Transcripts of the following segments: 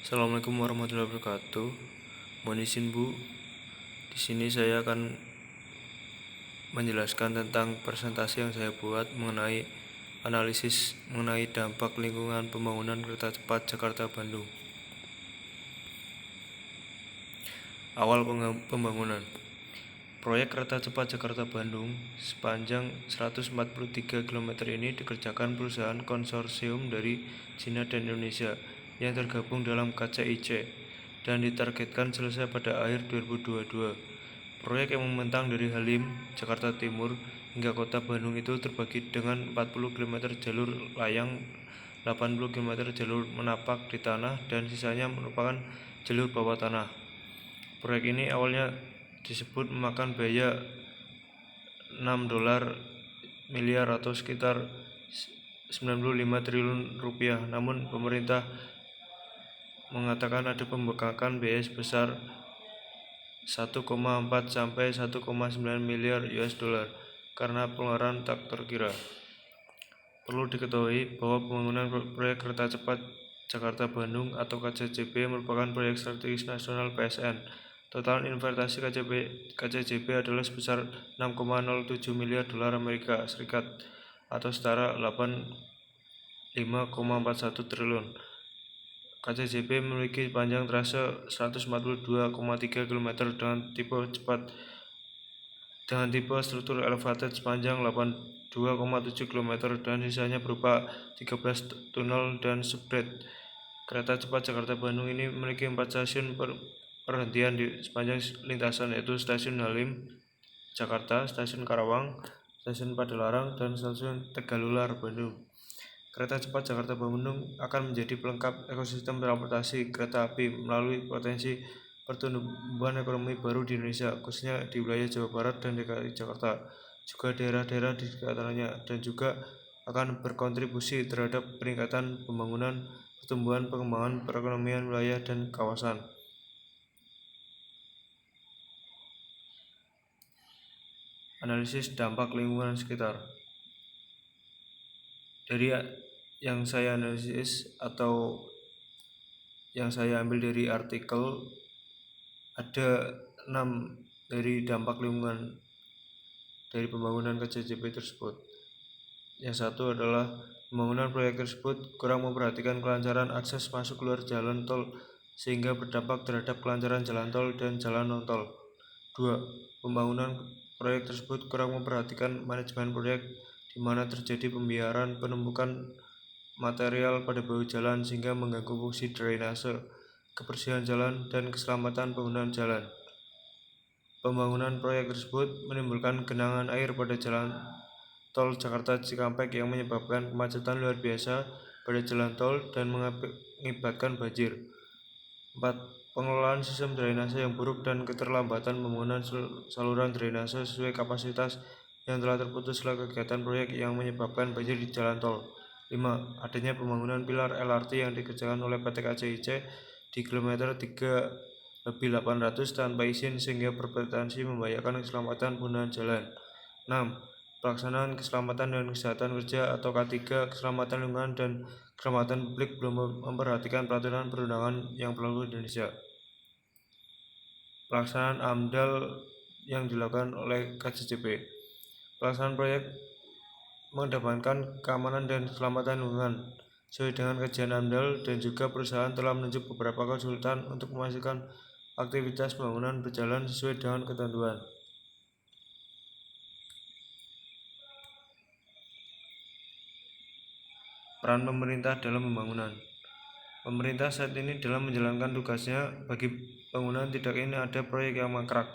Assalamualaikum warahmatullahi wabarakatuh. Mohon izin Bu, di sini saya akan menjelaskan tentang presentasi yang saya buat mengenai analisis mengenai dampak lingkungan pembangunan kereta cepat Jakarta-Bandung. Awal pembangunan. Proyek kereta cepat Jakarta-Bandung sepanjang 143 km ini dikerjakan perusahaan konsorsium dari Cina dan Indonesia yang tergabung dalam KCIC dan ditargetkan selesai pada akhir 2022. Proyek yang membentang dari Halim, Jakarta Timur hingga kota Bandung itu terbagi dengan 40 km jalur layang, 80 km jalur menapak di tanah, dan sisanya merupakan jalur bawah tanah. Proyek ini awalnya disebut memakan biaya $6 miliar atau sekitar 95 triliun rupiah. Namun pemerintah mengatakan ada pembengkakan biaya sebesar 1,4 sampai 1,9 miliar US dollar karena pengeluaran tak terkira. Perlu diketahui bahwa pembangunan proyek kereta cepat Jakarta-Bandung atau KCJB merupakan proyek strategis nasional PSN. Total investasi KCJB adalah sebesar 6,07 miliar dolar Amerika Serikat atau setara 85,41 triliun. KCJB memiliki panjang trase 142,3 km dengan tipe struktur elevated sepanjang 82,7 km dan sisanya berupa 13 tunnel dan subgrade. Kereta cepat Jakarta-Bandung ini memiliki 4 stasiun perhentian di sepanjang lintasan, yaitu Stasiun Halim, Jakarta, Stasiun Karawang, Stasiun Padalarang, dan Stasiun Tegaluar, Bandung. Kereta cepat Jakarta-Bandung akan menjadi pelengkap ekosistem transportasi kereta api melalui potensi pertumbuhan ekonomi baru di Indonesia, khususnya di wilayah Jawa Barat dan DKI Jakarta, juga daerah-daerah di sekitarnya, dan juga akan berkontribusi terhadap peningkatan pembangunan, pertumbuhan, pengembangan perekonomian wilayah dan kawasan. Analisis dampak lingkungan sekitar. Dari yang saya analisis atau yang saya ambil dari artikel, ada 6 dari dampak lingkungan dari pembangunan KCJB tersebut. Yang satu adalah pembangunan proyek tersebut kurang memperhatikan kelancaran akses masuk keluar jalan tol sehingga berdampak terhadap kelancaran jalan tol dan jalan non-tol. 2. Pembangunan proyek tersebut kurang memperhatikan manajemen proyek di mana terjadi pembiaran penumpukan material pada bahu jalan sehingga mengganggu fungsi drainase, kebersihan jalan, dan keselamatan penggunaan jalan. Pembangunan proyek tersebut menimbulkan genangan air pada jalan tol Jakarta Cikampek yang menyebabkan kemacetan luar biasa pada jalan tol dan mengakibatkan banjir. 4. Pengelolaan sistem drainase yang buruk dan keterlambatan pembangunan saluran drainase sesuai kapasitas yang telah terputus setelah kegiatan proyek yang menyebabkan banjir di jalan tol. 5. Adanya pembangunan pilar LRT yang dikerjakan oleh PT KCIC di kilometer 3+800 tanpa izin sehingga berpotensi membahayakan keselamatan pengguna jalan. 6. Pelaksanaan keselamatan dan kesehatan kerja atau K3, keselamatan lingkungan dan keselamatan publik belum memperhatikan peraturan perundangan yang berlaku di Indonesia. Pelaksanaan AMDAL yang dilakukan oleh KCJB. Pelaksanaan proyek mengedepankan keamanan dan keselamatan lingkungan sesuai dengan kajian AMDAL, dan juga perusahaan telah menunjuk beberapa konsultan untuk memastikan aktivitas pembangunan berjalan sesuai dengan ketentuan. Peran pemerintah dalam pembangunan. Pemerintah saat ini dalam menjalankan tugasnya bagi pembangunan tidak ingin ada proyek yang mangkrak.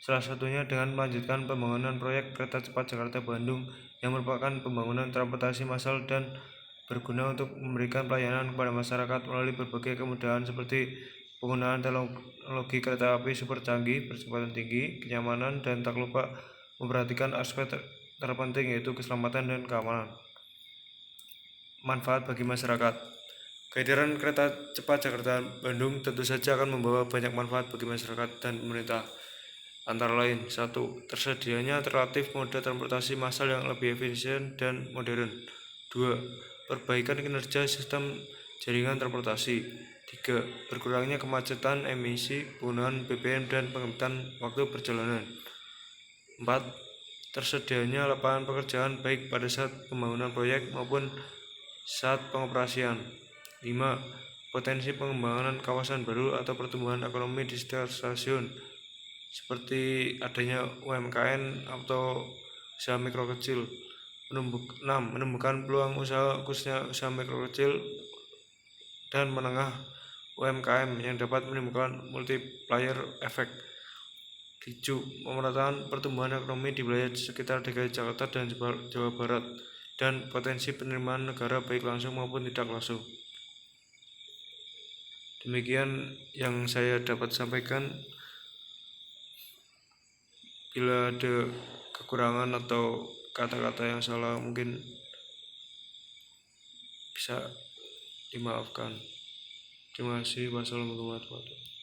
Salah satunya dengan melanjutkan pembangunan proyek kereta cepat Jakarta-Bandung yang merupakan pembangunan transportasi massal dan berguna untuk memberikan pelayanan kepada masyarakat melalui berbagai kemudahan seperti penggunaan teknologi kereta api super canggih, percepatan tinggi, kenyamanan, dan tak lupa memperhatikan aspek terpenting yaitu keselamatan dan keamanan. Manfaat bagi masyarakat. Kehadiran kereta cepat Jakarta-Bandung tentu saja akan membawa banyak manfaat bagi masyarakat dan pemerintah. Antara lain, 1. Tersedianya alternatif moda transportasi massal yang lebih efisien dan modern. 2. Perbaikan kinerja sistem jaringan transportasi. 3. Berkurangnya kemacetan, emisi, penggunaan BBM, dan pengembangan waktu perjalanan. 4. Tersedianya lapangan pekerjaan baik pada saat pembangunan proyek maupun saat pengoperasian. 5. Potensi pengembangan kawasan baru atau pertumbuhan ekonomi di sekitar stasiun, seperti adanya UMKM atau usaha mikro kecil. 6. Menumbuhkan peluang usaha khususnya usaha mikro kecil dan menengah UMKM yang dapat menimbulkan multiplier effect. 7. Pemerataan pertumbuhan ekonomi di wilayah sekitar DKI Jakarta dan Jawa Barat dan potensi penerimaan negara baik langsung maupun tidak langsung. Demikian yang saya dapat sampaikan. Bila ada kekurangan atau kata-kata yang salah mungkin bisa dimaafkan. Terima kasih. Wassalamualaikum warahmatullahi wabarakatuh.